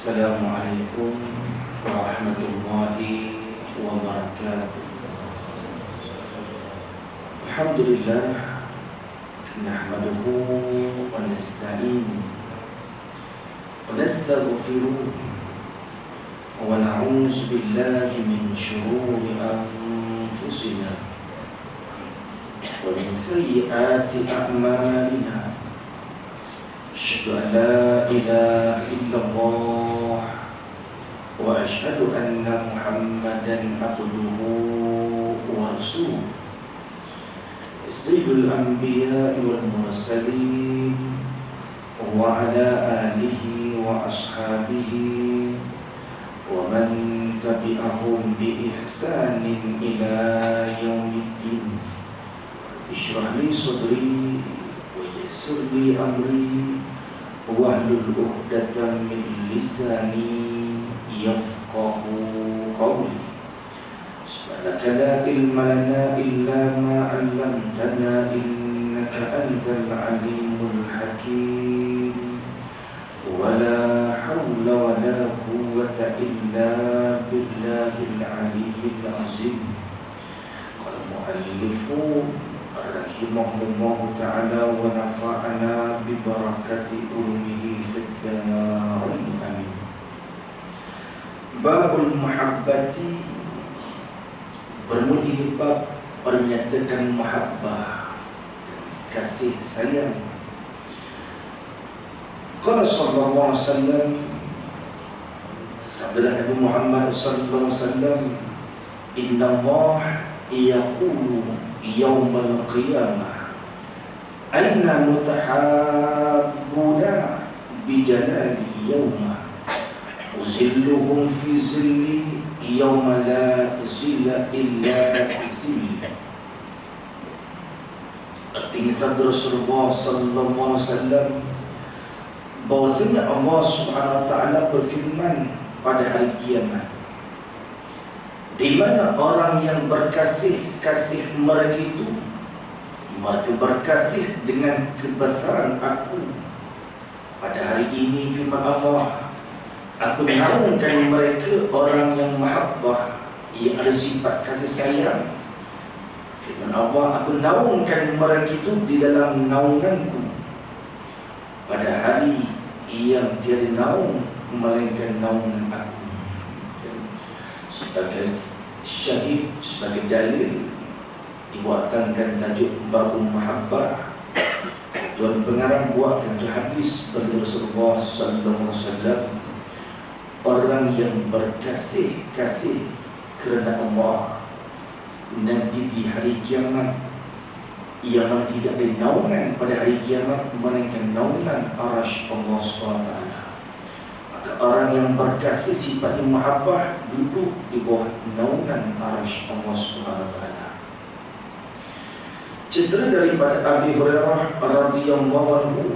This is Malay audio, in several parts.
Assalamualaikum warahmatullahi wabarakatuh. Alhamdulillah, nahmaduhu wa nasta'inuhu wa nastaghfiruh wa na'udzu billahi min shururi anfusina wa min sayyiati a'malina. Asyhadu an la ilaha illallah wa asyhadu anna Muhammadan abduhu wa rasuluh. Sayyidul anbiya'i wal mursalin wa ala alihi wa ashabihi wa man tabi'ahum bi ihsanin ila yaumiddin. Ishrah li sadri wa yassir li amri wahlul 'uqdatam min lisani yafqahu qawli. Subhanaka la ilma lana illa ma 'allamtana innaka antal alimul hakim. Wa la hawla wa la quwwata illa billahil aliyyil azim. Qala mu'allifu rahimahullahu ta'ala wa nafa'ana bi barakati ulumihi fid darain amin. Babul muhabbati, bermula ini bab menyatakan mahabbah, kasih sayang. Qala sallallahu alaihi wasallam, sabda Nabi Muhammad sallallahu alaihi wasallam, inna Allah yaqulu yaumal qiyamah aina mutahabbuna bijalali yauma uzilluhum fi zilli yauma la zilla illa zilli. Artinya sabda Rasulullah sallallahu alaihi wasallam bahwasanya Allah Subhanahu wa taala berfirman pada hari kiamat, di mana orang yang berkasih, kasih mereka itu, mereka berkasih dengan kebesaran aku. Pada hari ini firman Allah, aku naungkan mereka orang yang mahabbah, yang ada sifat kasih sayang. Firman Allah, aku naungkan mereka itu di dalam naunganku pada hari yang tiada naung melainkan naungan aku. Sebagai syahid, sebagai dalil dibuatkan tajuk babul mahabbah. Tuan pengarang buatkan tu hadis dari Rasulullah sallallahu alaihi wasallam, orang yang berkasih kasih kerana Allah nanti di hari kiamat yang tidak ada naungan pada hari kiamat melainkan naungan arasy Allah SWT. Orang yang berkasih sifatnya mahabbah duduk di bawah naungan arasy Allah SWT. Cerita daripada Abi Hurairah radhiyallahu anhu,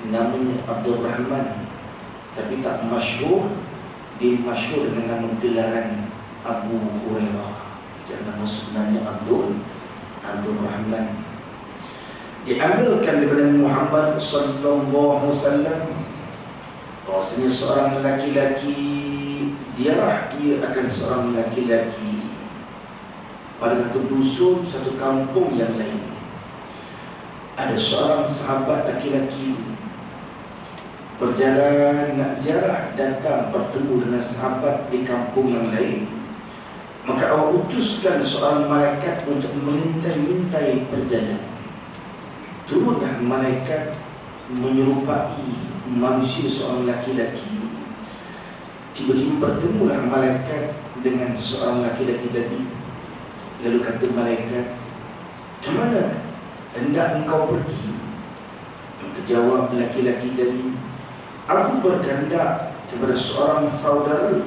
namanya Abdul Rahman, tapi tak masyhur, dia masyhur dengan nama gelaran Abu Hurairah. Dia nama sebenarnya Abdul Rahman. Diambilkan daripada Muhammad sallallahu alaihi wasallam bahwasanya seorang laki-laki ziarah ia akan seorang laki-laki pada satu dusun, satu kampung yang lain. Ada seorang sahabat laki-laki berjalan nak ziarah, datang bertemu dengan sahabat di kampung yang lain. Maka Allah utuskan seorang malaikat untuk mengintai perjalanan. Turunlah malaikat menyerupai manusia seorang laki-laki. Tiba-tiba bertemulah malaikat dengan seorang laki-laki tadi. Lalu kata malaikat, "Ke mana hendak engkau pergi?" Maka jawab laki-laki tadi, "Aku berkehendak kepada seorang saudara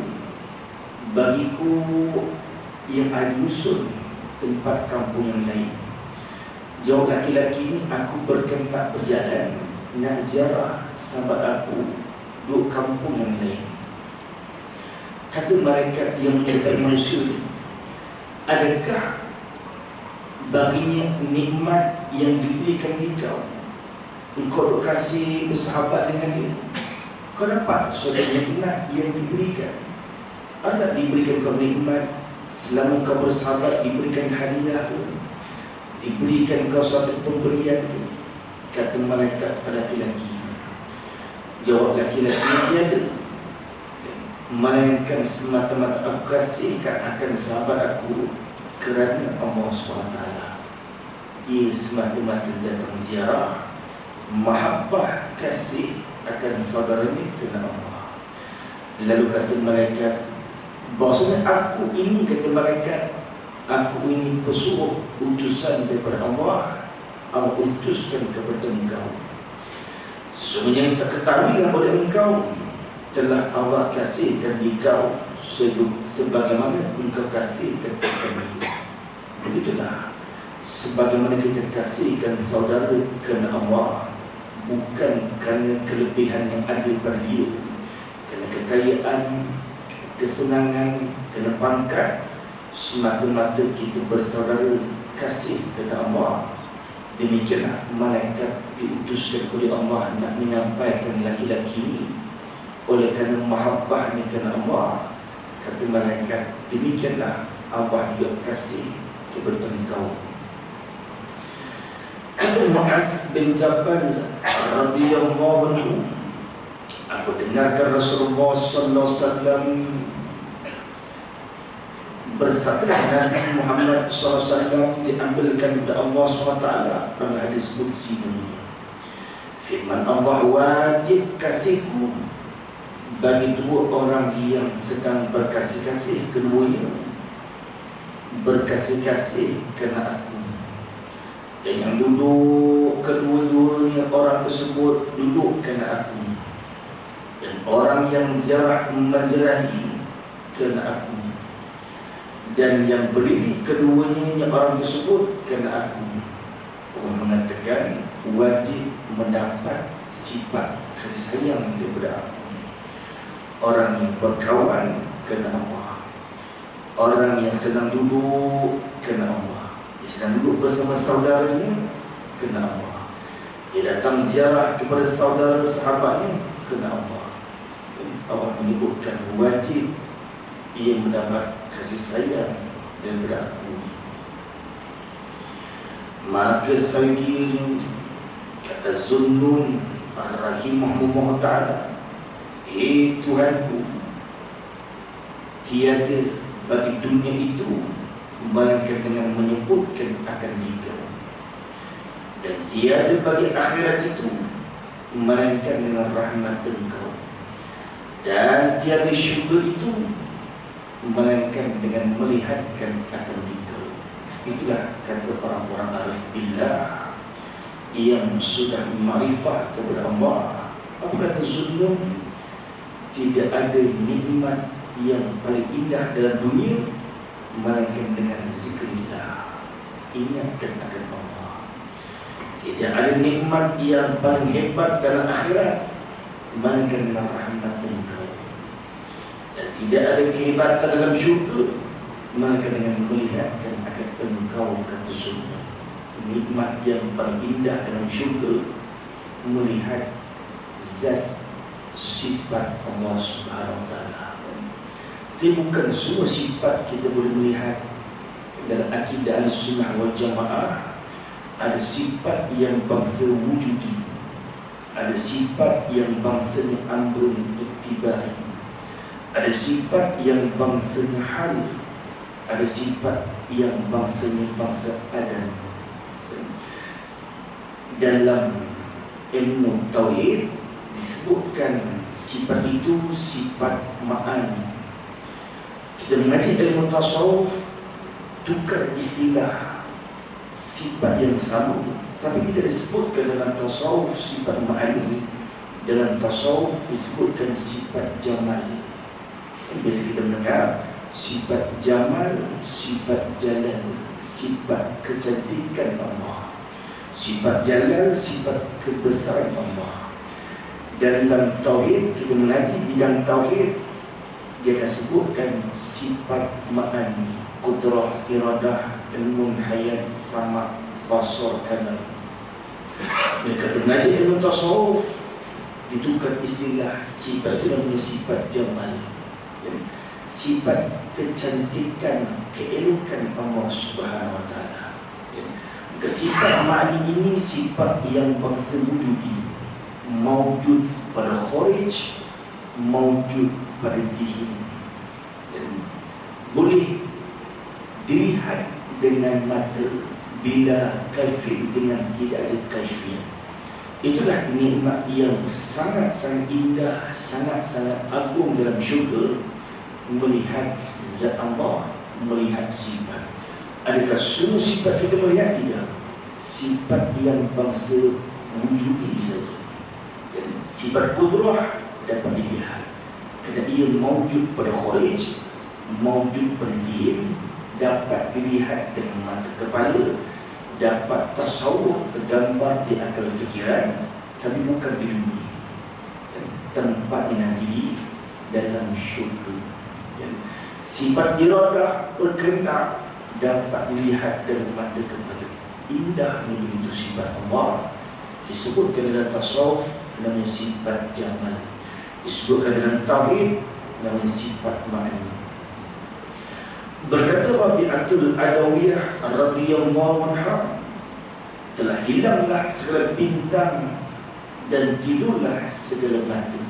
bagiku yang ada dusun tempat kampung yang lain." Jawab laki-laki ini, "Aku berkehendak berjalan nak ziarah sahabat aku duduk kampung yang lain." Kata malaikat yang menyertai manusia, "Adakah baginya nikmat yang diberikan engkau duk kasih bersahabat dengan dia?" Kau dapat suatu nikmat yang diberikan. Ada tak diberikan kau nikmat selama kau bersahabat, diberikan hadiah tu, diberikan kau suatu pemberian tu? Kata malaikat pada laki-laki. Jawab laki-laki, tiada. Melainkan semata-mata aku kasihkan akan sahabat aku kerana Allah SWT. Ia semata-mata datang ziarah, mahabbah, kasih akan saudaranya kerana Allah. Lalu kata malaikat, bahawasanya aku ini, kata malaikat, aku ini pesuruh utusan daripada Allah, Allah utuskan kepada engkau. Sesungguhnya yang terketahuilah oleh engkau telah Allah kasihkan di kau sebagaimana engkau kasihkan kepada kami. Begitulah, sebagaimana kita kasihkan saudara kerana Allah, bukan kerana kelebihan yang ada pada dia, kerana kekayaan, kesenangan, kerana pangkat. Semata-mata kita bersaudara kasih kerana Allah. Demikianlah malaikat diutuskan oleh Allah nak menyampaikan laki-laki ini oleh kerana mahabbahnya kerana Allah. Kata malaikat, demikianlah Allah juga kasih kepada engkau. Kata Mu'az bin Jabal radhiyallahu anhu, aku dengarkan Rasulullah sallallahu alaihi wasallam bersabda, Nabi Muhammad SAW diambilkan kepada Allah SWT dalam hadis qudsi ini. Firman Allah, wajib kasihku bagi dua orang yang sedang berkasih-kasih, keduanya berkasih-kasih kerana aku. Dan yang duduk kedua-duanya orang tersebut duduk kerana aku. Dan orang yang ziarah menziarahi kerana aku. Dan yang berdiri keduanya orang tersebut kerana aku. Allah mengatakan wajib mendapat sifat kasih sayang daripada aku. Orang yang berkawan kerana Allah, orang yang sedang duduk kerana Allah, dia sedang duduk bersama saudaranya kerana Allah, dia datang ziarah kepada saudara sahabatnya kerana Allah. Allah menyebutkan wajib ia mendapat kasih sayang daripada aku. Maka selanjutnya kata Zunnun rahimahullah ta'ala, Tuhanku, tiada bagi dunia itu melainkan dengan menyebutkan akan dikau, dan tiada bagi akhirat itu melainkan dengan rahmat engkau, dan tiada syurga itu melainkan dengan melihatkan akan dikau. Itulah kata orang-orang arif billah yang sudah ma'rifah kepada Allah. Apa kata Zunnun? Tidak ada nikmat yang paling indah dalam dunia melainkan dengan zikrillah, ingatkan akan Allah. Tidak ada nikmat yang paling hebat dalam akhirat melainkan dengan rahmat engkau. Dan tidak ada kehebatan dalam syurga melainkan dengan melihatkan akan engkau, kata Zunnun. Nikmat yang paling indah dalam syurga melihat zat sifat Allah Subhanahu Wa Taala. Tapi bukan semua sifat kita boleh melihat. Dalam akidah Ahlussunnah wal Jamaah ada sifat yang bangsa wujudi, ada sifat yang bangsanya amrun ittibai, ada sifat yang bangsanya hal, ada sifat yang bangsanya bangsa adam. Dalam ilmu tauhid disebutkan sifat itu sifat ma'ani. Kita mengaji ilmu tasawuf, tukar istilah sifat yang sama, tapi tidak disebutkan dalam tasawuf sifat ma'ani. Dalam tasawuf disebutkan sifat jamal. Biasa kita mendengar sifat jamal, sifat jalal, sifat kecantikan Allah, sifat jalal, sifat kebesaran Allah. Dalam tauhid kita mengaji bidang tauhid, dia akan sebutkan sifat ma'ani, qudrah, iradah, ilmun, hayat, sama, basar, kalam. Dia kata mengaji ilmu tasawuf, ditukar istilah sifat itu namanya sifat jamal, ya. Sifat kecantikan, keelokan Allah Subhanahu Wa Taala. Ya. Sifat ma'ni ini sifat yang bangsa wujudi, mawjud pada kharij, mawjud pada zihin. Boleh dilihat dengan mata bila kaifiyah dengan tidak ada kaifiyah. Itulah nikmat yang sangat-sangat indah, sangat-sangat agung dalam syurga, melihat zat Allah, melihat sifat. Adakah semua sifat kita melihat? Tidak. Sifat yang bangsa wujudi saja. Sifat kudrah dapat dilihat kerana ia mawjud pada kharij, mawjud pada zihin, dapat dilihat dengan mata kepala, dapat tasawur, tergambar di akal fikiran, tapi bukan di dunia. Tempatnya nanti dalam syurga. Sifat iradah, berkehendak, dapat dilihat dengan mata kepala. Indah begitu sifat Allah. Disebutkan dalam tasawuf namanya sifat jamal, disebutkan dalam tauhid namanya sifat ma'ani. Berkata Rabi'atul Adawiyah radhiyallahu anha, telah hilanglah segala bintang dan tidurlah segala batu,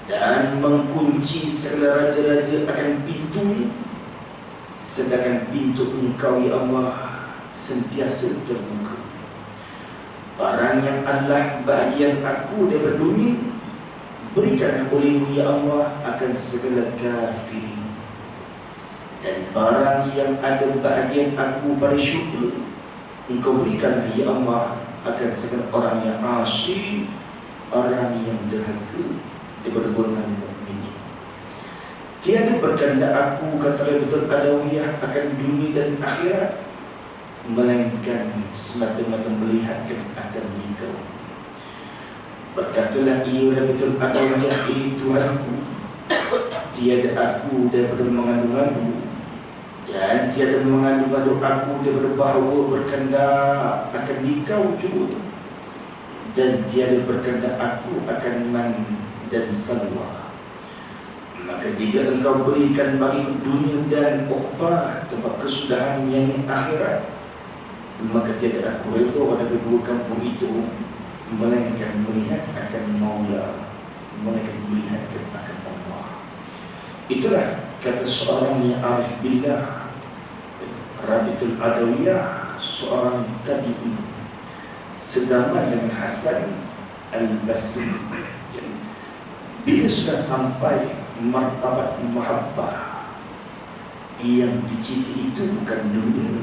dan mengkunci segala raja-raja akan pintunya, sedangkan pintu Engkau ya Allah sentiasa terbuka. Barang yang Allah bahagian aku daripada dunia, berikanlah olehmu ya Allah akan segala kafirin. Dan barang yang ada bahagian aku pada syurga, Engkau berikanlah ya Allah akan segala orang yang asyik, orang yang derhaka daripada golongan mukminin. Tiada berkehendak aku, kata Rabi'atul Adawiyah, akan dunia dan akhirat, melainkan semata-mata melihatkan akan Engkau. Berkatalah ia Rabi'atul Adawiyah, Tuhanku, tiada aku daripada mengandung-andung, dan tiada mengandung-andung aku daripada bahawa berkehendak akan Engkau juga, dan tiada berkehendak aku akan man dan salwa. Maka jika Engkau berikan bagi dunia dan uqbah, tempat kesudahan yang akhirat, maka tiada aku redha pada kedua kampung itu, melainkan melihat akan Maula, melainkan melihat akan Allah. Itulah kata seorang yang arif billah, Rabi'atul Adawiyah, seorang tabi'i sezaman dengan Hasan Al-Basri. Bila sudah sampai martabat mahabbah, yang dicita itu bukan dunia,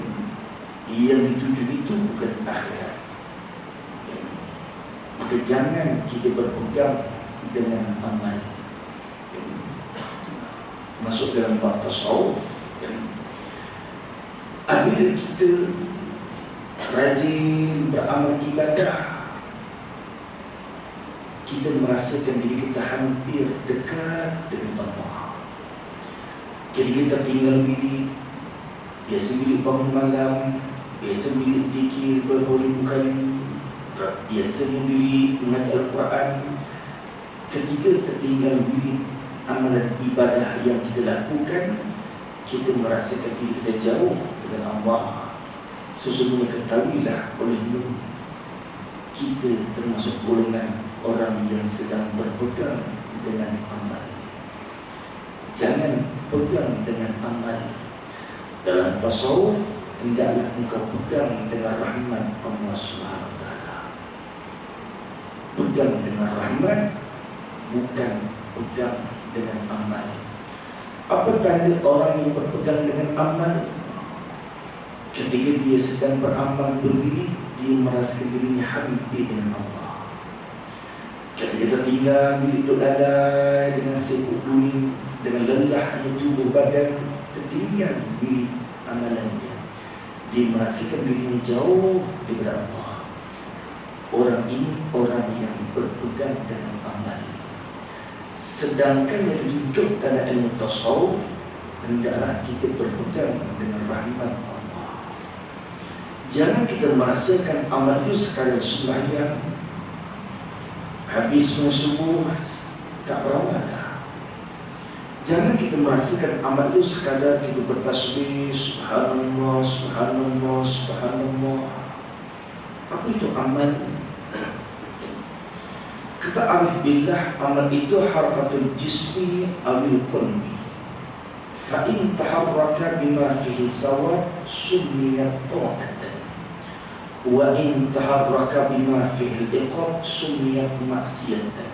yang dituju itu bukan akhirat, maka jangan kita berpegang dengan amal. Masuk dalam bab tasawuf, apabila kita rajin beramal ibadah, kita merasakan diri kita hampir dekat dengan Allah. Jadi kita tinggal bilik, biasa bilik bangun malam, biasa bilik zikir berberibu kali, biasanya bilik mengaji Al-Quran. Ketika tertinggal bilik amalan ibadah yang kita lakukan, kita merasakan diri kita jauh dengan Allah. Sesungguhnya ketahuilah olehmu, kita termasuk golongan orang yang sedang berpegang dengan amal. Jangan pegang dengan amal. Dalam tasawuf, hendaklah engkau pegang dengan rahmat Allah Subhanahu Wa Taala. Pegang dengan rahmat, bukan pegang dengan amal. Apa tanda orang yang berpegang dengan amal? Ketika dia sedang beramal berbini, dia merasakan dirinya hampir dengan Allah. Ketika kita tinggal bilik berlalai dengan sibuk dunia, dengan lelahnya tubuh badan, tertinggal bilik amalannya, dia merasakan dirinya jauh daripada Allah. Orang ini orang yang berpegang dengan amal. Sedangkan yang dituntut dalam ilmu tasawuf, hendaklah kita berpegang dengan rahmat Allah. Jangan kita merasakan amal itu sekadar sembahyang, habis subuh tak beramal dah. Jangan kita merasakan amal itu sekadar kita bertasbih subhanallah, subhanallah, subhanallah. Apa itu amal? Kata arif billah, amal itu harakatul jismi awil qalbi. Fa in taharraka bima fihi sawab sunniyat ta'atan, wa in taharraka bima fihi al-iqab sunniyat maksiyatan.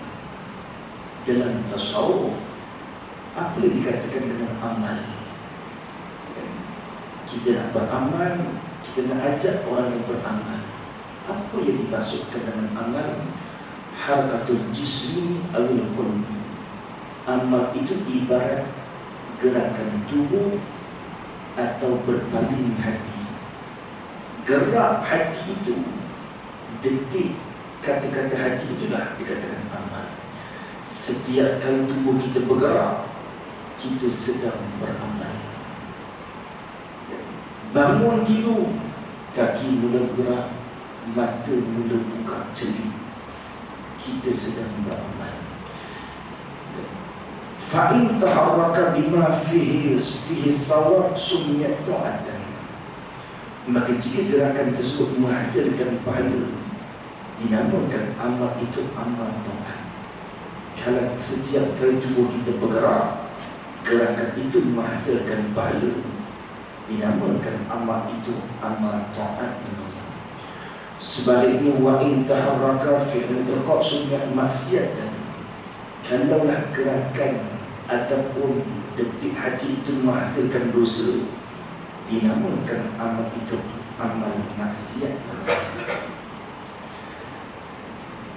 Dalam tasawuf, apa yang dikatakan dengan amal? Kita nak beramal, kita nak ajak orang yang beramal. Apa yang dimaksudkan dengan amal? Harakatul jismi awil qalbi. Amal itu ibarat gerakan tubuh atau berpaling hati. Gerak hati itu, detik kata-kata hati itulah dikatakan amal. Setiap kali tubuh kita bergerak, kita sedang beramal. Bangun tidur, kaki mula bergerak, mata mula buka celik, kita sedang beramal. Fa'in taharraka bima fihi sawab sunniyat ta'atan. Maka jika gerakan tersebut menghasilkan pahala, dinamakan amal itu amal ta'at. Kalau setiap kali tubuh kita bergerak, gerakan itu menghasilkan pahala, dinamakan amal itu amal ta'at. Sebaliknya, wa in taharraka fi'il iqab sunniyat maksiatan. Kalaulah gerakan ataupun detik hati itu menghasilkan dosa, dinamakan amal itu amal maksiat.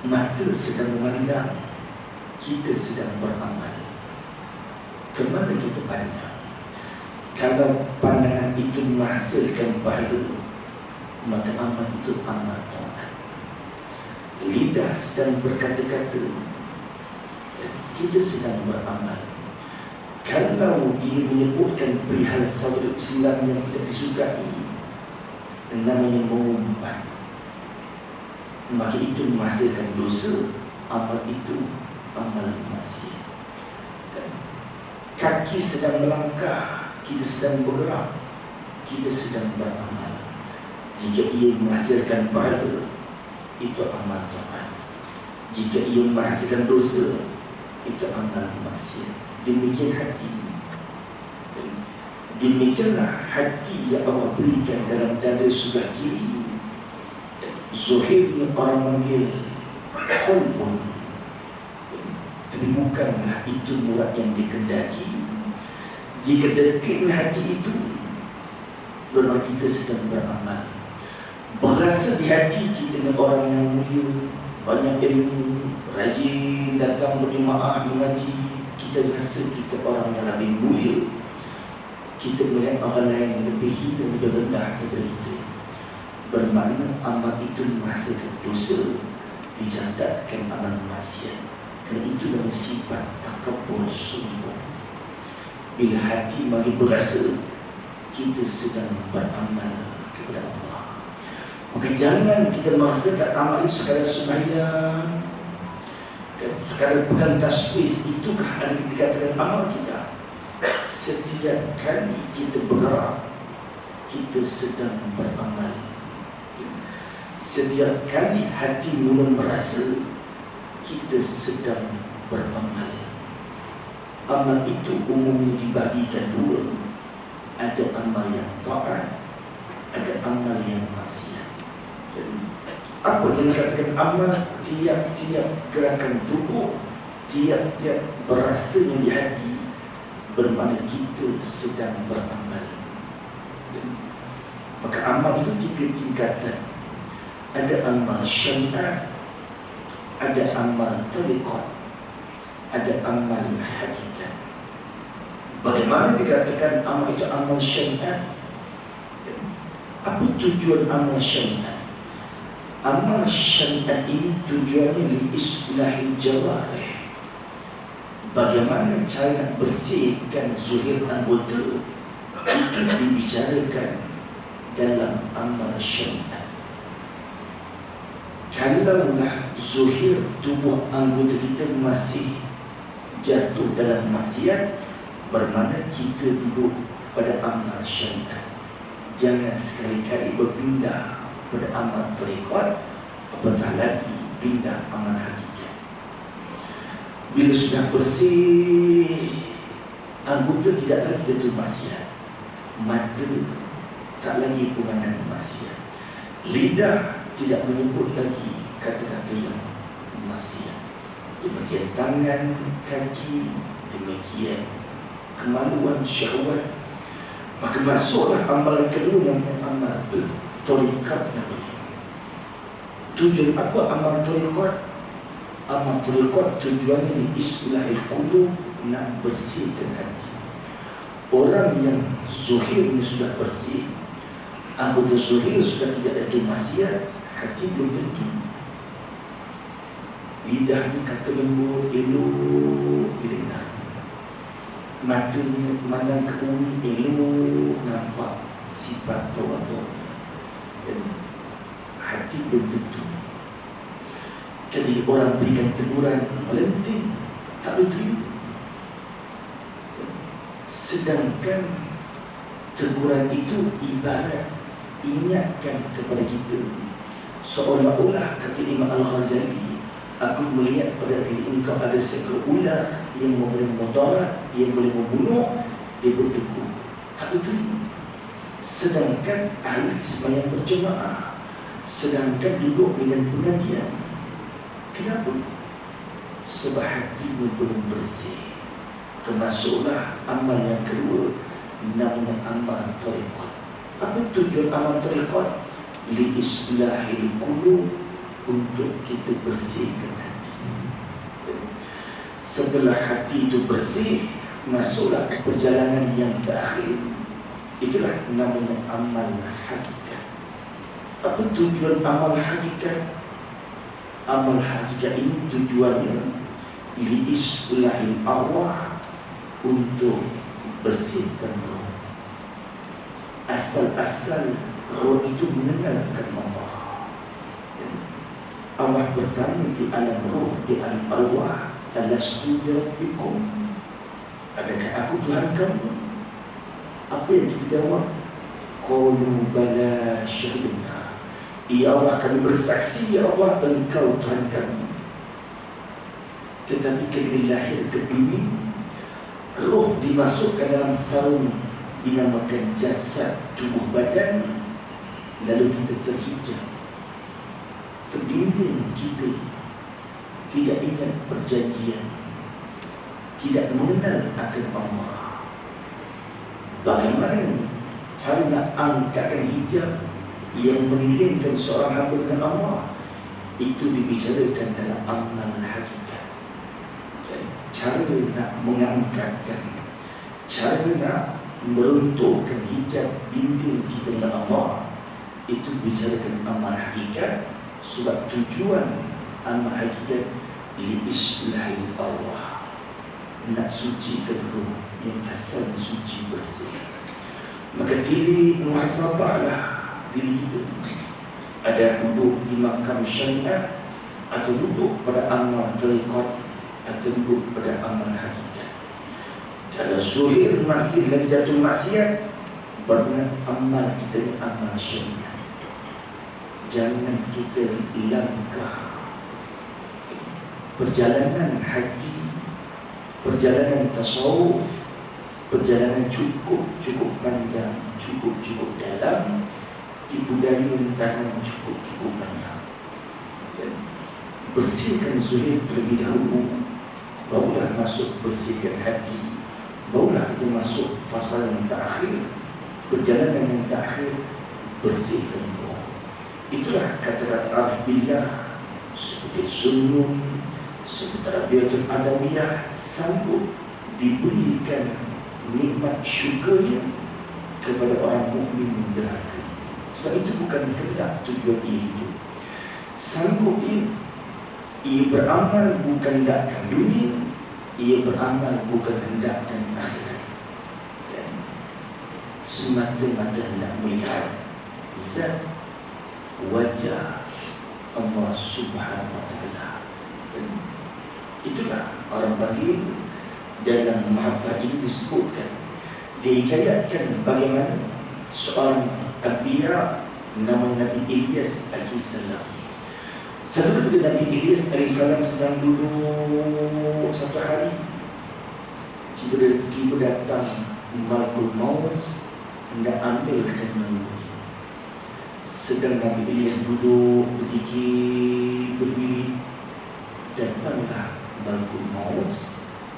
Mata sedang memandang, kita sedang beramal. Kemana kita pandang? Kalau pandangan itu menghasilkan pahala, maka amal itu amal ta'at. Lidah sedang berkata-kata, kita sedang beramal. Kalau dia menyebutkan perihal saudara Islam yang tidak disukai, namanya mengumpat, maka itu menghasilkan dosa. Amal itu amal maksiat. Kaki sedang melangkah, kita sedang bergerak, kita sedang beramal. Jika ia menghasilkan pahala, itu amal ta'at. Jika ia menghasilkan dosa, itu amal maksiat. Demikian hati. Demikianlah hati yang Allah berikan dalam dada sebelah kiri. Zuhirnya orang panggil qalbun, tapi bukanlah itu murad yang dikendaki. Jika detiknya hati itu, benar kita sedang beramal. Berasa di hati kita dengan orang yang mulia, banyak ilmu, rajin datang berjemaah mengaji, kita rasa kita orang yang lebih mulia. Kita melihat orang lain yang lebih hina, lebih rendah daripada kita. Bermakna amal itu menghasilkan dosa, dicatatkan amal maksiat. Dan itu adalah sifat takabur, sombong. Bila hati mari berasa kita sedang beramal kepada Allah, maka jangan kita merasakan amal itu sekadar sembahyang, sekadar pegang tasbih, itukah ada dikatakan amal? Tidak. Setiap kali kita bergerak, kita sedang beramal. Setiap kali hati mula merasa, kita sedang beramal. Amal itu umumnya dibagikan dua. Ada amal yang taat, ada amal yang maksiat. Apa yang dikatakan amal? Tiap-tiap gerakan tubuh, tiap-tiap berasanya di hati, bermakna kita sedang beramal. Maka amal itu tiga tingkatan. Ada amal syariat, ada amal tariqat, ada amal hakikat. Bagaimana dikatakan amal itu amal syariat? Apa tujuan amal syariat? Amal syariat ini tujuannya li islahil jawarih. Bagaimana cara nak bersihkan zuhir anggota, itu dibicarakan dalam amal syariat. Kalaulah zuhir tubuh anggota kita masih jatuh dalam maksiat, bermakna kita duduk pada amal syariat. Jangan sekali-kali berpindah pada amal tarekat, apatah lagi pindah amal hakikat. Bila sudah bersih, anggota tidak lagi jatuh maksiat, mata tak lagi memandang maksiat, lidah tidak menyebut lagi kata-kata yang maksiat, demikian tangan, kaki, demikian kemaluan, syahwat. Maka masuklah amalan kedua yang amal tarekat namanya. Tujuan apa amal tarekat? Amal tarekat tujuannya ni islahil qulub, nak bersihkan hati. Orang yang zuhirnya sudah bersih, anggota zuhir sudah tidak ada maksiat, hati belum tentu. Lidah ni kata lembut, elok didengar. Matanya memandang ke bumi, elok nampak sifat tawaduknya. Dan hati belum tentu. Jadi orang berikan teguran melenting, tak diterima. Sedangkan teguran itu ibarat ingatkan kepada kita, seolah-olah kata Imam Al-Ghazali, aku melihat pada diri engkau ada seekor ular yang boleh mudarat, yang boleh membunuh, dia bertegur, tak diterima. Sedangkan ahli sembahyang berjemaah, sedangkan duduk dengan pengajian. Kenapa? Sebab hatinya belum bersih. Termasuklah amal yang kedua, namanya amal tarekat. Apa tujuan amal tarekat? Li islahil qulub, untuk kita bersihkan hati. Setelah hati itu bersih, masuklah ke perjalanan yang terakhir. Itulah namanya amal hakikat. Apa tujuan amal hakikat? Amal hakikat ini tujuannya li islahil arwah, untuk bersihkan roh. Asal-asal roh itu mengenalkan Allah. Allah bertanya di alam roh, di alam arwah, alastu bi rabbikum, adakah aku Tuhan kamu? Apa yang kita jawab? Qalu bala syahidna, ya Allah, kami bersaksi, ya Allah, engkau Tuhan kami. Tetapi ketika lahir ke bumi, roh dimasukkan dalam sarung dinamakan jasad, tubuh badan, lalu kita terhijab, terbimbing, kita tidak ingat perjanjian, tidak mengenal akan Allah. Bagaimana cara nak angkatkan hijab yang menilingkan seorang hamba dengan Allah? Itu dibicarakan dalam amal hakikat. Cara nak mengangkatkan, cara nak meruntuhkan hijab bimbing kita dengan Allah, itu bicarakan amal hakikat. Sebab tujuan amal hakikat li islahil Allah, nak sucikan roh yang asal suci bersih. Maka diri muhasabahlah diri kita. Ada duduk di makam syariat, atau duduk pada amal tarekat, atau duduk pada amal hakikat. Kalau zuhir masih lagi jatuh maksiat, bermakna amal kita ni amal syariat. Jangan kita langkah perjalanan hati, perjalanan tasawuf, perjalanan cukup panjang, cukup dalam, tipu daya rintangan cukup banyak. Bersihkan zuhir terlebih dahulu, barulah masuk bersihkan hati, barulah kita masuk fasa yang terakhir, perjalanan yang terakhir, bersihkan roh. Itulah kata-kata arif billah seperti Zunnun, seperti Rabiatul Adawiyah, sanggup diberikan nikmat syukurnya kepada orang mukmin yang derhaka. Sebab itu bukan kehendak tujuan ia hidup. Sanggup ia beramal bukan hendakkan dunia, ia beramal bukan hendakkan akhirat. Semata-mata hendak melihat zat, wajah, Allah Subhanahu wa Ta'ala. Itulah orang panggil dalam mahabbah ini disebutkan, dihikayatkan bagaimana seorang Anbiya namanya Nabi Ilyas alaihissalam. Satu ketika Nabi Ilyas alaihissalam sedang duduk satu hari, tiba datang Malakul Maut hendak ambilkan nyawanya. Sedang Nabi Ilyas duduk berzikir berdiri, datanglah Malakul Maut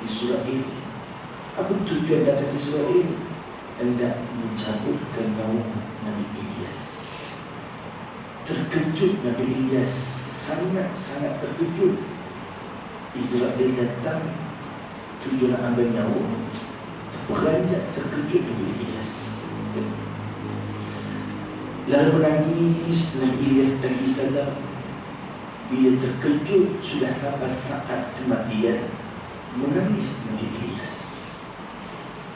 Israel. Apa tujuan datang Israel? Hendak mencabutkan nyawa Nabi Ilyas. Terkejut Nabi Ilyas, sangat terkejut. Israel datang, tujuan ambil nyawa. Beranjak terkejut Nabi Ilyas. Lalu menangis Nabi Ilyas alaihissalam. Bila terkejut sudah sampai saat kematian, menangis Nabi Ilyas.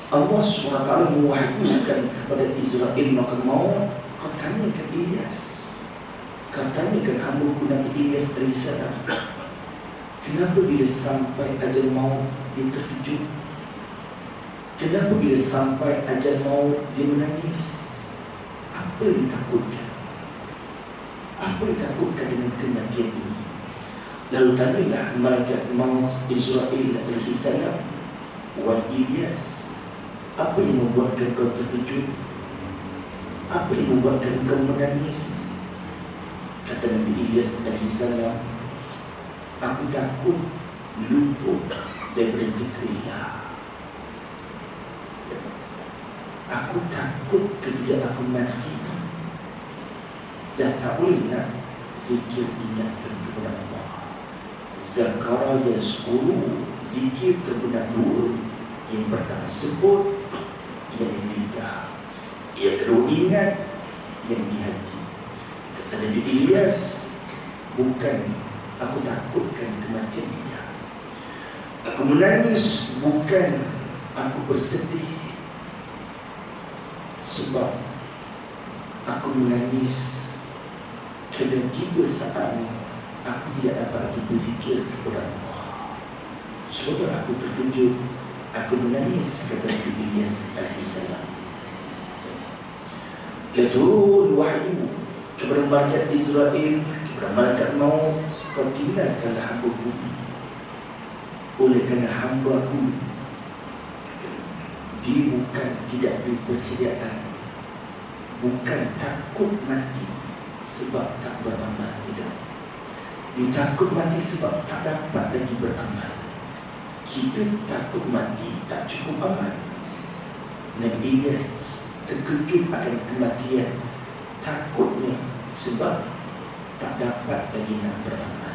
Allah SWT mewahyukan kepada Israel maka mau kau tanyakan Ilyas, kau tanyakan hamba-Ku Nabi Ilyas alaihissalam, kenapa bila sampai ajal maut dia terkejut? Kenapa bila sampai ajal maut dia menangis? Apa yang ditakutkan? Apa yang ditakutkan dengan kematian ini? Lalu tanyalah malaikat maut Israel alaihissalam, wahai Ilyas, apa yang membuatkan kau terkejut? Apa yang membuatkan kau menangis? Kata Nabi Ilyas alaihissalam, aku takut luput daripada zikrillah. Aku takut ketika aku mati dan tak boleh nak zikir ingatkan kepada Allah. Zakara yazkuru, zikir terbenar dua. Yang pertama sebut, yang di lidah. Yang kedua ingat, yang di hati. Kata Nabi Ilyas, bukan aku takutkan kematian dia. Aku menangis bukan aku bersedih, sebab aku menangis kerana tiba saatnya aku tidak dapat lagi berzikir kepada Allah. Sebab aku terkejut, aku menangis, kata Nabi Ilyas alaihissalam. Dia turun wahyu kepada malaikat Israel, kepada malaikat maut, kau tinggalkanlah hamba-Ku. Oleh kerana hamba-Ku dia bukan tidak berpersediaan, bukan takut mati sebab tak beramal, tidak. Dia takut mati sebab tak dapat lagi beramal. Kita takut mati tak cukup amal. Nabi Ilyas terkejut akan kematian, takutnya sebab tak dapat lagi nak beramal.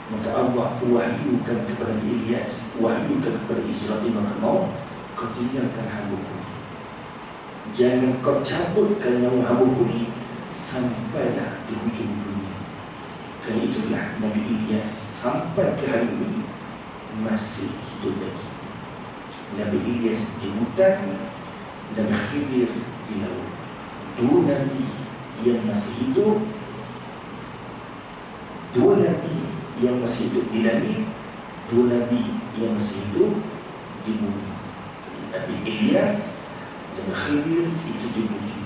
Maka Allah wahyukan kepada Nabi Ilyas, wahyukan kepada Israel, maka mau kau tinggalkan hamba-Ku. Jangan kau cabutkan nyawa hamba-Ku ni sampailah di hujung dunia. Kerana itulah Nabi Ilyas sampai ke hari ini masih hidup lagi. Nabi Ilyas di hutan, Nabi Khidir di laut. Dua Nabi yang masih hidup, dua Nabi yang masih hidup di langit, dua Nabi yang masih hidup di bumi. Nabi Ilyas dan Khidir itu di bumi.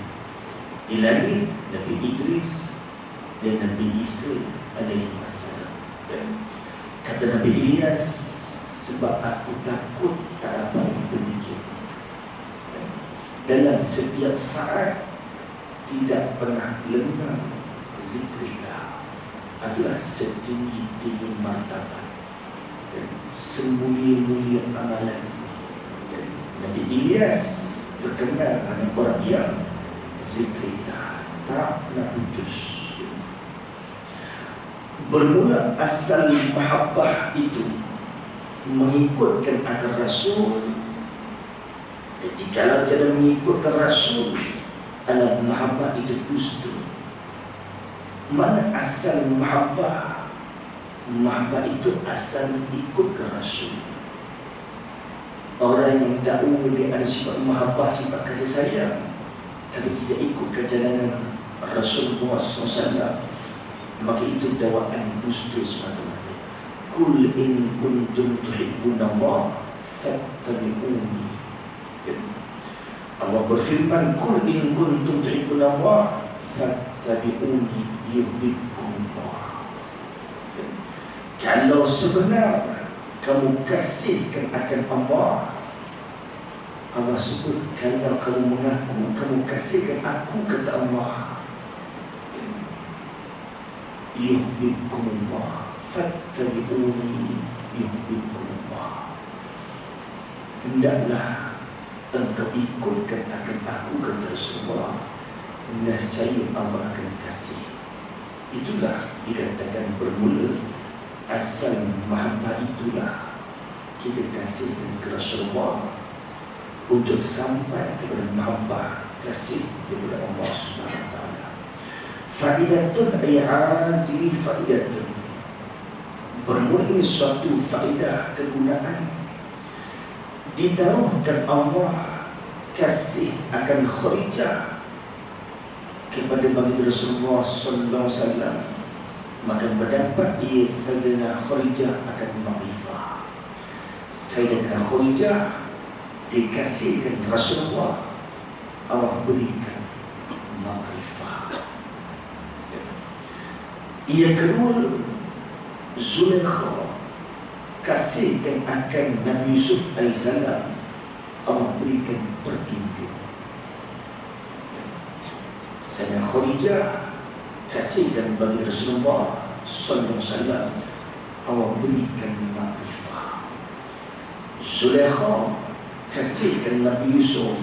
Di langit Nabi Idris dan Nabi Isa alaihi wassalam. Kata Nabi Ilyas, sebab aku takut tak dapat berzikir. Dalam setiap saat tidak pernah lengah zikrillah. Adalah setinggi-tinggi martabat, semulia-mulia amalan. Nabi Ilyas terkenal dengan orang yang zikrillah, tak pernah putus. Bermula asal mahabbah itu mengikutkan akal Rasul. Jikalau tidak mengikutkan Rasul, alam mahabbah itu dusta. Mana asal mahabbah? Mahabbah itu asal ikut ke Rasul. Orang yang dakwah dia ada sifat mahabbah, sifat kasih sayang, tapi tidak ikut perjalanan Rasulullah SAW, maka itu dakwaan dusta semata-mata. Kul in kuntum tuhibbunallah fattabi'uni. Allah berfirman, kul in kuntum tuhibbunallah fattabi'uni yuhibbukumullah. Kalau sebenar kamu kasihkan akan Allah, Allah sebut, kalau kamu mengaku kamu kasihkan aku, kata Allah, yuhibbukumullah fattabi'uni yuhibbukumullah. Hendaklah engkau ikutkan akan aku, kata Rasulullah, nescaya Allah akan kasih. Itulah dikatakan bermula asal mahabbah, itulah kita kasihkan ke Rasulullah untuk sampai kepada mahabbah kasih kepada Allah Subhanahu Wa Taala. Faidatun ay'azimi faidatun, bermula ini suatu faedah, kegunaan. Ditaruhkan Allah kasih akan Khadijah kepada baginda Rasulullah sallallahu alaihi wasallam, maka mendapat ia Sayyidatina Khadijah akan makrifah. Sayyidatina Khadijah dikasihkan Rasulullah, Allah berikan makrifah. Ia kedua, Zulaikha kasihkan akan Nabi Yusuf AS, Allah berikan petunjuk. Sayyidatina Khadijah kasihkan bagi Rasulullah sallallahu alaihi wasallam, Allah berikan makrifah. Zulaikha kasihkan Nabi Yusuf,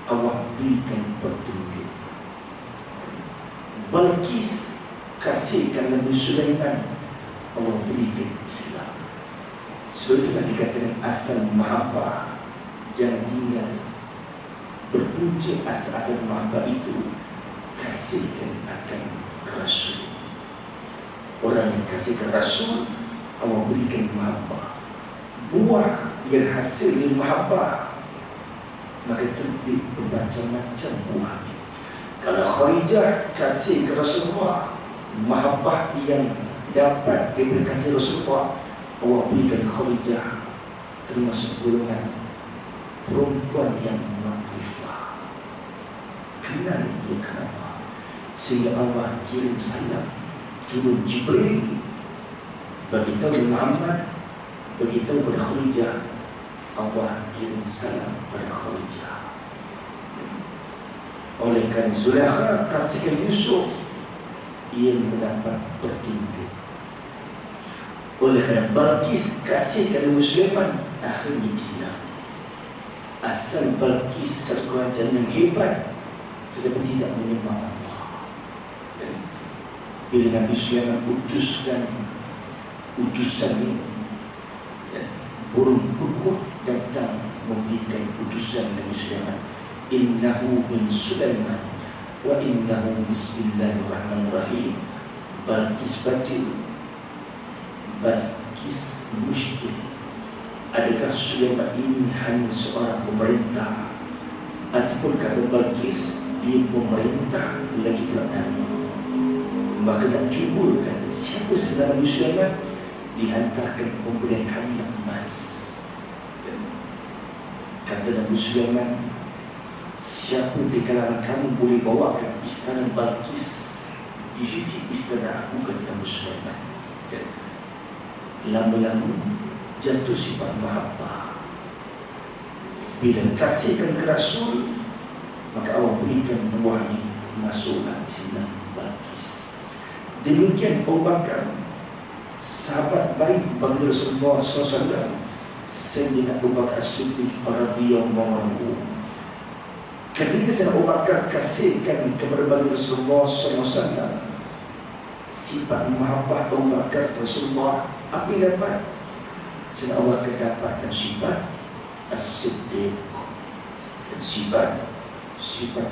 Allah berikan petunjuk. Balqis kasihkan Nabi Sulaiman, Allah berikan Islam. Sebab itulah dikatakan asal mahabbah jangan tinggal. Berpunca asal mahabbah itu kasihkan akan Rasul. Orang yang kasihkan Rasul, Allah berikan mahabbah. Buah yang hasil dari mahabbah, maka terbit bermacam-macam buahnya. Kalau Khadijah kasih ke Rasulullah, mahabbah yang dapat diberi kasih Rasulullah, Allah berikan Khadijah termasuk golongan perempuan yang makrifah. Kenal dia kenapa? Sehingga Allah kirim salam, turun Jibril, beritahu Muhammad, beritahu pada Khadijah, Allah kirim salam pada Khadijah. Oleh kerana Zulaikha kasihkan Yusuf, ia mendapat petunjuk. Oleh kerana Balqis kasihkan Nabi Sulaiman, akhirnya Islam. Asal Balqis satu kerajaan yang hebat, tetapi tidak menyembah Allah. Bila Nabi Sulaiman utuskan utusan ini, burung purkut datang memberikan utusan Nabi Sulaiman, innahu min Sulaiman wa innahu bismillahirrahmanirrahim. Balqis batil, Balqis musyrik. Adakah Sulaiman ini hanya seorang pemerintah, ataupun kata Balqis dia pemerintah lagi pula Nabi? Maka nak cubakan siapa sebenarnya Nabi Sulaiman, dihantarkan pemberian hadiah emas. Kata Nabi Sulaiman, siapa di kalangan kamu boleh bawakan istana Balqis di sisi istana aku, kata Nabi Sulaiman. Lama-lama jatuh sifat mahabbah. Bila kasihkan ke Rasul, maka Allah berikan buah ini masuklah istana Balqis. Demikian Abu Bakar, sahabat baik bagi Rasulullah SAW, Sayyidina Abu Bakar As-Siddiq radhiyallahu anhu. Ketika Sayyidina Abu Bakar kasihkan kepada bagi Rasulullah SAW, sifat mahabbah Abu Bakar Rasulullah, apa yang dapat? Sayyidina Abu Bakar dapatkan sifat As-Siddiq, sifat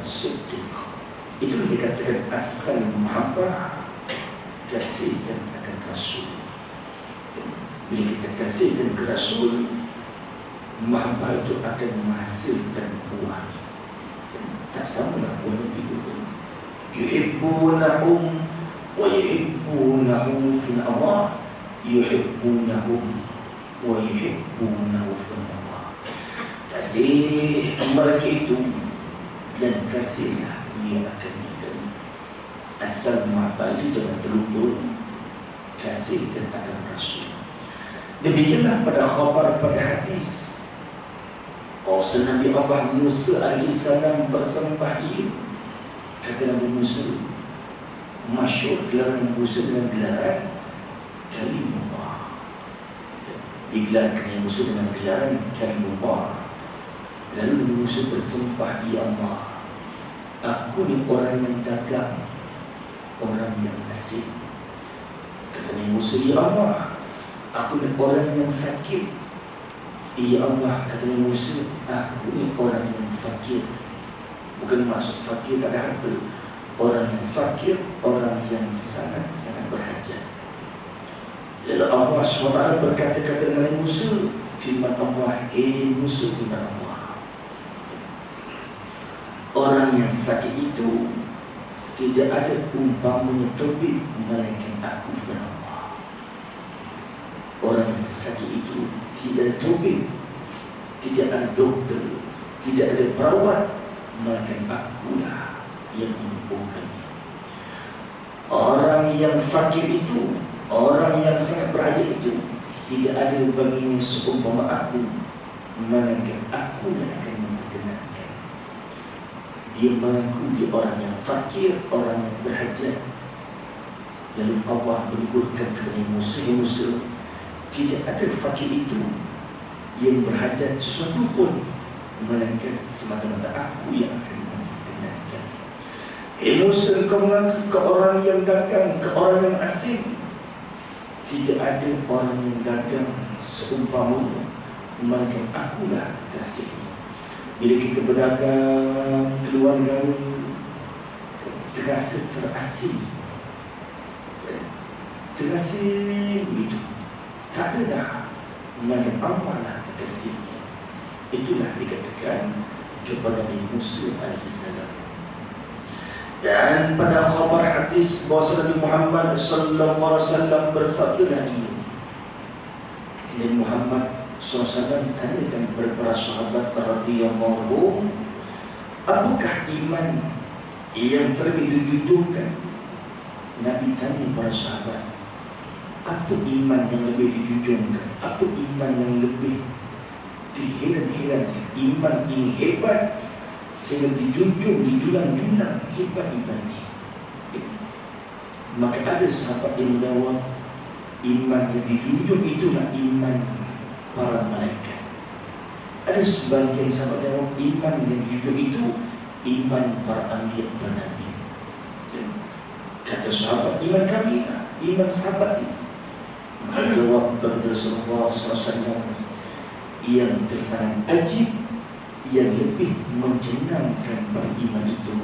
Siddiq. Itu dikatakan asal mahabbah, kasihkan akan Rasul. Bila kita kasihkan ke Rasul, mahabbah itu akan menghasilkan buah. Tak sama lah buah itu. Yuhibbunahum wa yuhibbunahu fil Allah yuhibbunahum wa yuhibbunahu fil Allah. Kasih mereka itu dan kasihlah ia akan diberi. Asal mahabbah itu jangan terlupa kasihkan akan Rasul. Demikianlah pada khabar pada hadis Nabi Allah Musa alaihissalam bersembah ia. Kata Nabi Musa, masyhur gelaran Musa dengan gelaran Kalimullah. Digelarkan Nabi Musa dengan gelaran Kalimullah. Lalu Nabi Musa bersembah, ya Allah, aku ni orang yang dagang, orang yang asing. Kata Nabi Musa, ya Allah, aku ni orang yang sakit. Ya Allah, kata Nabi Musa, aku ni orang yang fakir. Bukan maksud fakir tak ada harta. Orang yang fakir, orang yang sangat-sangat berhajat. Lalu Allah SWT berkata-kata dengan Nabi Musa, firman Allah, Musa, firman Allah, orang yang sakit itu tidak ada umpamanya tabib melainkan aku, firman Allah. Orang yang sakit itu tidak ada tabib, tidak ada dokter, tidak ada perawat, melainkan akulah yang menyembuhkannya. Orang yang fakir itu, orang yang sangat berhajat itu, tidak ada baginya seumpama aku, melainkan aku yang akan memperkenankan. Dia mengaku dia orang yang fakir, orang yang berhajat. Lalu Allah menyebutkan kepada Musa, Musa, tidak ada fakir itu yang berhajat sesuatu pun, melainkan semata-mata aku yang akan memperkenankan. Musa, engkau mengaku ke orang yang dagang, ke orang yang asing. Tidak ada orang yang dagang seumpamanya, melainkan akulah kekasihnya. Bila kita berdagang keluar negara, terasa terasing, terasing begitu. Tak ada dah, melainkan Allah lah kekasihnya. Itulah dikatakan kepada Nabi Musa alaihissalam. Dan pada khabar hadis bahawa Nabi Muhammad sallallahu alaihi wasallam bersabda lagi, Nabi Muhammad SAW tanyakan kepada para sahabat radhiyallahu anhum, apakah iman yang terlebih dijunjungkan? Nabi tanya para sahabat, apa iman yang lebih dijunjungkan? Apa iman yang lebih diheran-herankan? Iman ini hebat sehingga dijunjung, dijulang-julang hebat imannya. Maka ada sahabat yang menjawab, iman yang dijunjung itulah iman para malaikat. Ada sebagian sahabat yang menjawab, iman yang dijunjung itu iman para anbiya dan nabi. Kata sahabat, iman kami lah, iman sahabat ini. Maka jawab kepada Rasulullah SAW yang tersangat ajib, yang lebih menjenangkan pada iman itu,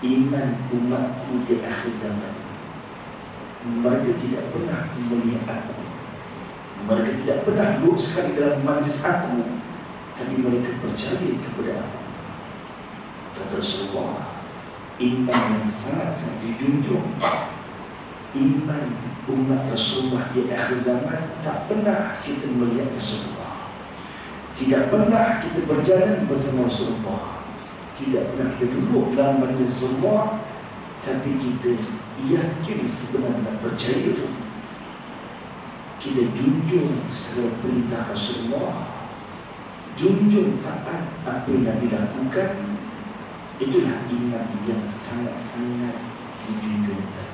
iman umatku di akhir zaman. Mereka tidak pernah melihat aku, mereka tidak pernah duduk sekali dalam majlis aku, tapi mereka percaya kepada aku. Kata Rasulullah, iman yang sangat-sangat dijunjung, iman umat Rasulullah di akhir zaman. Tak pernah kita melihat Rasulullah, tidak pernah kita berjalan bersama Rasulullah, tidak pernah kita duduk dalam majlis Rasulullah, tapi kita yakin sebenarnya percaya, kita junjung segala perintah Rasulullah, junjung taat apa yang Nabi lakukan. Itulah iman yang sangat-sangat dijunjungkan.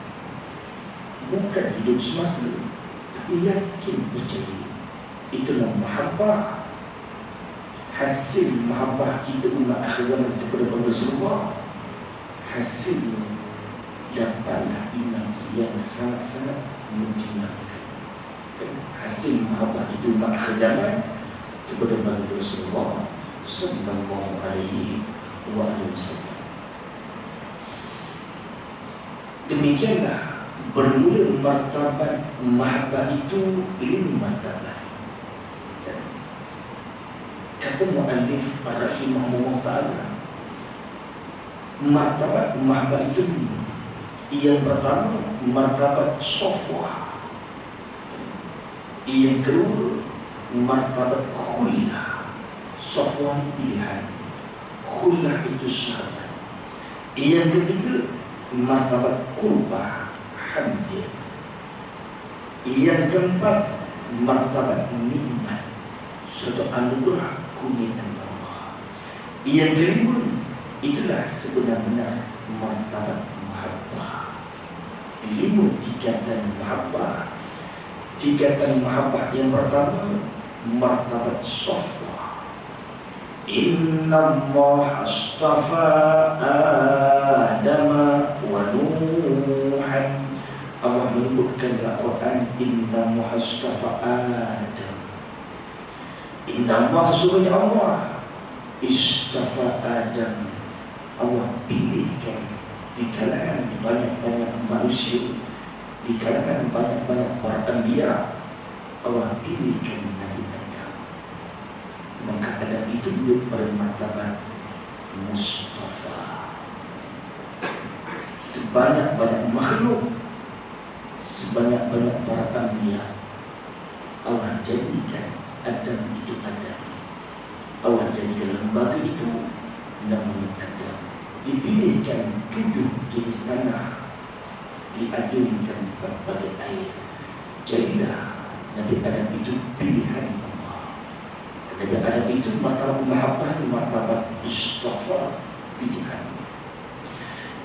Bukan hidup semasa, tapi yakin percaya. Itulah mahabbah. Hasil mahabbah kita umat akhir zaman kepada Rasulullah, hasilnya dapatlah iman yang sangat-sangat menjenangkan. Hasil mahabbah kita umat akhir zaman kepada Rasulullah sallallahu alaihi wasallam. Demikianlah bermula martabat mahabbah itu 5 martabat. Kata muallif rahimahullah ta'ala, martabat mahabbah itu 5. Yang pertama, martabat sofwa. Yang kedua, martabat khullah. Sofwa ini pilihan, khullah itu sahabat. Yang ketiga, martabat qurba, hadir. Yang keempat, martabat nikmat, suatu anugerah kurniaan Allah. Yang kelima, itulah sebenar-benar martabat mahabbah. 5 tingkatan mahabbah. Tingkatan mahabbah yang pertama, martabat sofwa. Inna Allah astafa Adam wa Nuhan. Allah menyebutkan dalam Quran, Inna Allah astafa Adam. Inna Allah, sesungguhnya Allah, istafa Adam, Allah pilihkan di kalangan banyak-banyak manusia, di kalangan banyak-banyak para anbiya, Allah pilihkan Nabi Adam. Maka Adam itu duduk pada martabat Mustafa. Sebanyak-banyak makhluk, sebanyak-banyak para anbiya, Allah jadikan Adam itu Adam. Allah jadikan lembaga itu namanya Adam. Dipilihkan 7 jenis tanah, diadunkan berbagai air. Jadilah Nabi Adam itu pilihan Allah. Nabi Adam itu martabat mahabbah, martabat istafa, pilihan.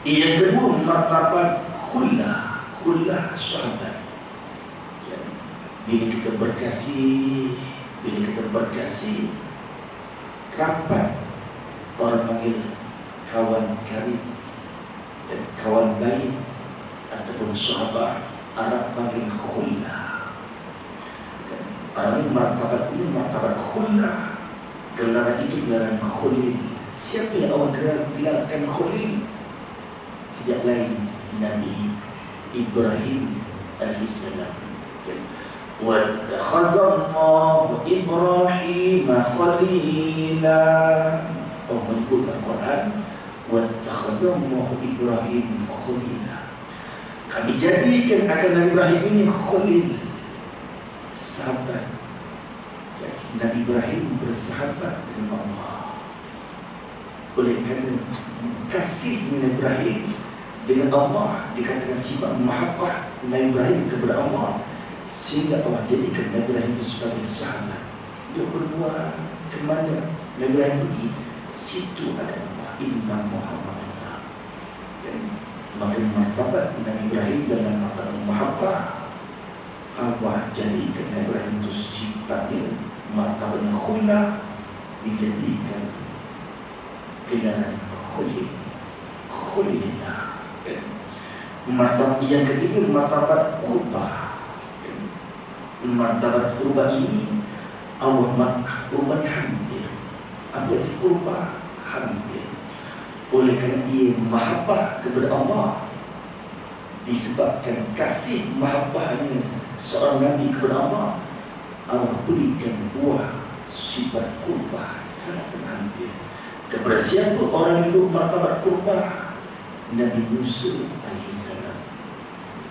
Yang kedua, martabat khullah, khullah sahabat. Bila kita berkasih, rapat, orang panggil kawan karib dan kawan baik ataupun sahabat, Arab panggil khullah. Martabat ini martabat khullah. Gelaran itu gelaran khulil. Siapa yang Allah gelarkan khulil? Tidak lain Nabi Ibrahim alaihissalam. Wattakhazallahu Ibrahim khalila. Allah menyebutkan Quran, wattakhazallahu Ibrahim khalila. Kami jadikan akan Nabi Ibrahim ini khalil, sahabat. Nabi Ibrahim bersahabat dengan Allah. Oleh kerana kasihnya Nabi Ibrahim dengan Allah, dikatakan sifat mahabbah Nabi Ibrahim kepada Allah, sehingga Allah jadikan Nabi Ibrahim itu sebagai sahabat. Dia berdua ke mana Nabi Ibrahim pergi, situ ada Allah. Inna Muhammadan. Maka martabat Nabi Ibrahim dalam martabat mahabbah, Allah jadikan Nabi Ibrahim itu sifatnya martabat yang khullah, dijadikan gelaran khulil, khulillah. Martabat yang ketiga, martabat qurba. Martabat qurba ini Allah qurban hampir. Apa itu qurba? Hampir. Oleh kerana dia mahabbah kepada Allah, disebabkan kasih mahabbahnya seorang Nabi kepada Allah, Allah berikan buah sifat qurba, sangat-sangat hampir. Kepada siapa orang yang hidup martabat qurba? Nabi Musa alaihissalam.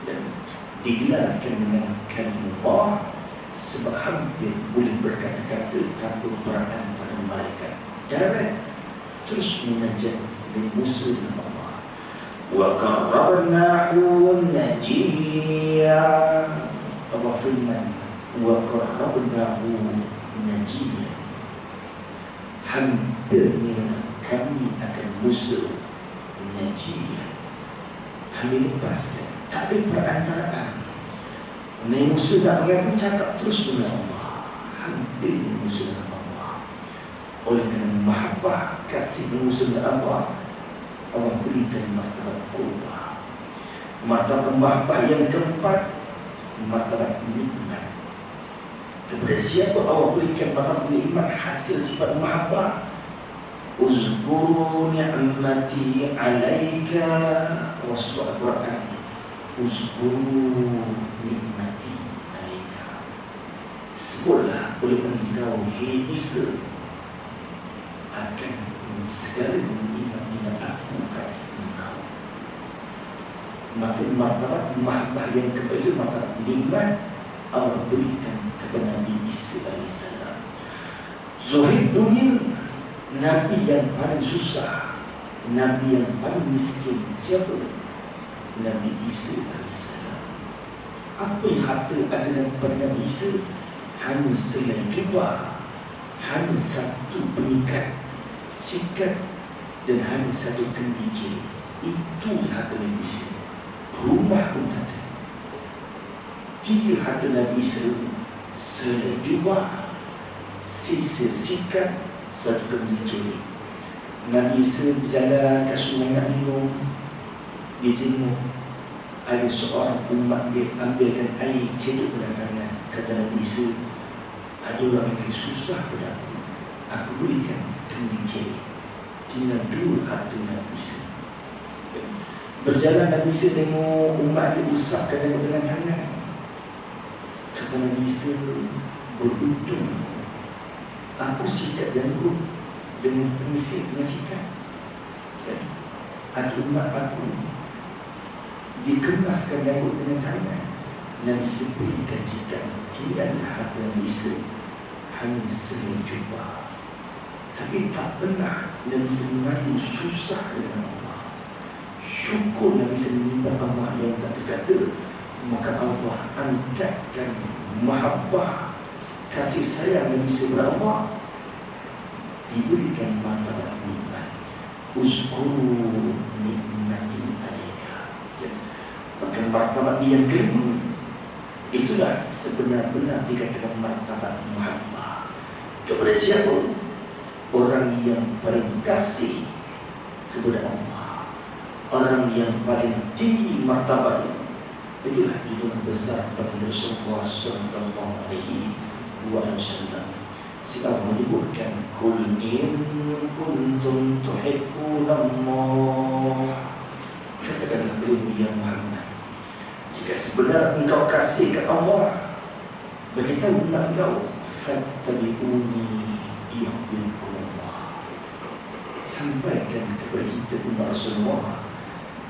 Dan digelarkan dengan kalimah, sebab hampir boleh berkata-kata tanpa perangan pada malaikat. Direct, terus menajat Nabi Musa dengan Allah. Wa qarrabnahu najiyya. Allah firman, wa qarrabnahu najiyya. Hampirnya kami akan Musa najiyya, kami lepaskan, tak ada perantaraan. Nabi Musa nak mengaku, cakap terus dengan Allah. Hampir Nabi Musa dengan Allah. Oleh kerana mahabbah, kasih Nabi Musa dengan Allah, Allah berikan martabat qurba. Martabat mahabbah yang keempat, martabat nikmat. Kepada siapa Allah berikan martabat nikmat hasil sifat mahabbah? Uzkuru ni'mati alaika. Rasul Al-Quran, uzkuru ni'mati alaika. Sebutlah oleh engkau, hei Isa, akan segala nikmat-nikmat aku kasih engkau. Maka martabat mahabbah yang kedua itu martabat nikmat Allah berikan kepada Nabi Isa AS. Zuhid dunia, Nabi yang paling susah, Nabi yang paling miskin. Siapa? Nabi Isa AS. Apa yang harta ada daripada Nabi Isa? Hanya selai jubah, hanya satu pengikat sikat, dan hanya satu kendi jari. Itu harta Nabi Isa. Rumah pun tak ada. 3 harta Nabi Isa: selai jubah, sisir sikat, satu kendi jari. Nabi Isa berjalan ke sungai nak minum. Dia tengok ada seorang umat dia ambilkan air cedok pada tangan. Kata Nabi Isa, ada orang yang susah pada aku berikan kendi jari. Tinggal 2 harta Nabi Isa. Berjalan Nabi Isa tengok umat dia usapkan tengok dengan tangan. Kata Nabi Isa, beruntung aku sikat janggut dengan penyisir dengan sikat. Ada umat aku dikemaskan janggut dengan tangan, Nabi Isa berikan sikat. Tidaklah harta Nabi Isa hanya selai jubah. Tapi tak pernah Nabi Isa mengadu susah dengan Allah. Syukur Nabi Isa menyimpan Allah yang tak terkata. Maka Allah angkatkan mahabbah, kasih sayang Nabi Isa kepada Allah, diberikan martabat nikmat. Uzkuru nikmati alaika. Maka martabat yang kelima, itulah sebenar-benar dikatakan martabat mahabbah. Kepada siapa? Orang yang paling kasih kepada Allah, orang yang paling tinggi martabatnya. Itulah junjungan besar bagi Rasulullah sallallahu alaihi wasallam. Sehingga menyebutkan, Kul in kuntum tuhibbunallah. Katakanlah beliau, ya Muhammad, jika sebenar engkau kasih ke Allah, beritahulah engkau, fattabi'uni yuhibbukumullah. Sampaikan kepada kita umat Rasulullah,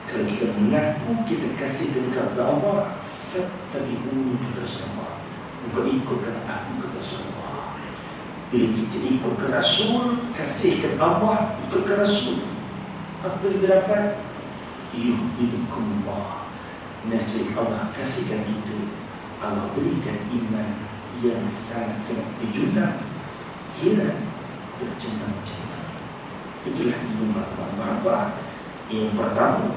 kalau kita mengaku kita kasih kepada Allah, fattabi'uni kata Rasulullah, engkau ikutkan aku kata Rasulullah. Bila kita ikut ke Rasul, kasih ke Allah, ikut ke Rasul, apa yang kita dapat? Yuhibbukumullah. Nasib Allah kasihkan kita. Allah berikan iman yang sangat-sangat berjumlah, heran, tercengang-cengang. Itulah ilmu martabat mahabbah. Yang pertama,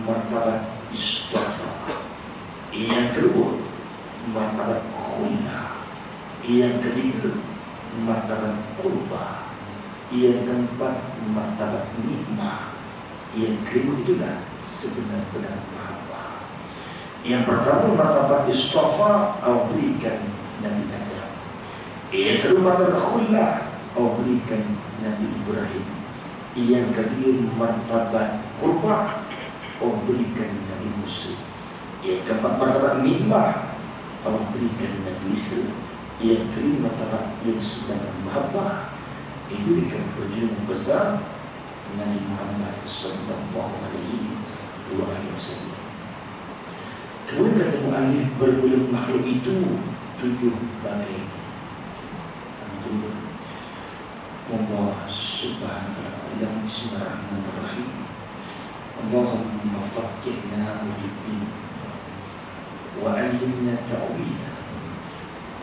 martabat istighfar. Yang kedua, martabat khullah. Yang ketiga, martabat qurba. Yang keempat, martabat nikmah. Yang kelima itulah sebenar-benar mahabbah. Yang pertama, martabat istighfar, Allah berikan Nabi Adam. Yang kedua, martabat khullah, Allah berikan Nabi Ibrahim. Yang ketiga, martabat qurba, Allah berikan Nabi Musa. Yang keempat, martabat nikmah, Allah berikan Nabi Isa. Yang kelima, martabat yang sebenar mahabbah, diberikan kepada besar Nabi Muhammad sallallahu alaihi wasallam. Kemudian kata mu'allif, bermula makhluk itu 7 bagai. Tentu Allah subhanahu wa ta'ala yang bismillahirrahmanirrahim. Allahumma faqqihna fid-din wa 'allimna ta'wila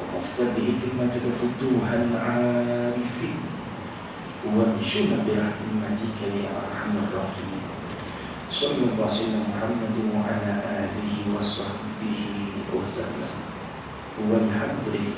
wa afdal hikmatika futuhan 'arifin wanshurna bi rahmatika ya arhamar rahimin. Sallallahu alaihi Muhammad wa ala alihi wa sahbihi wa sallam. Walhamdulillah.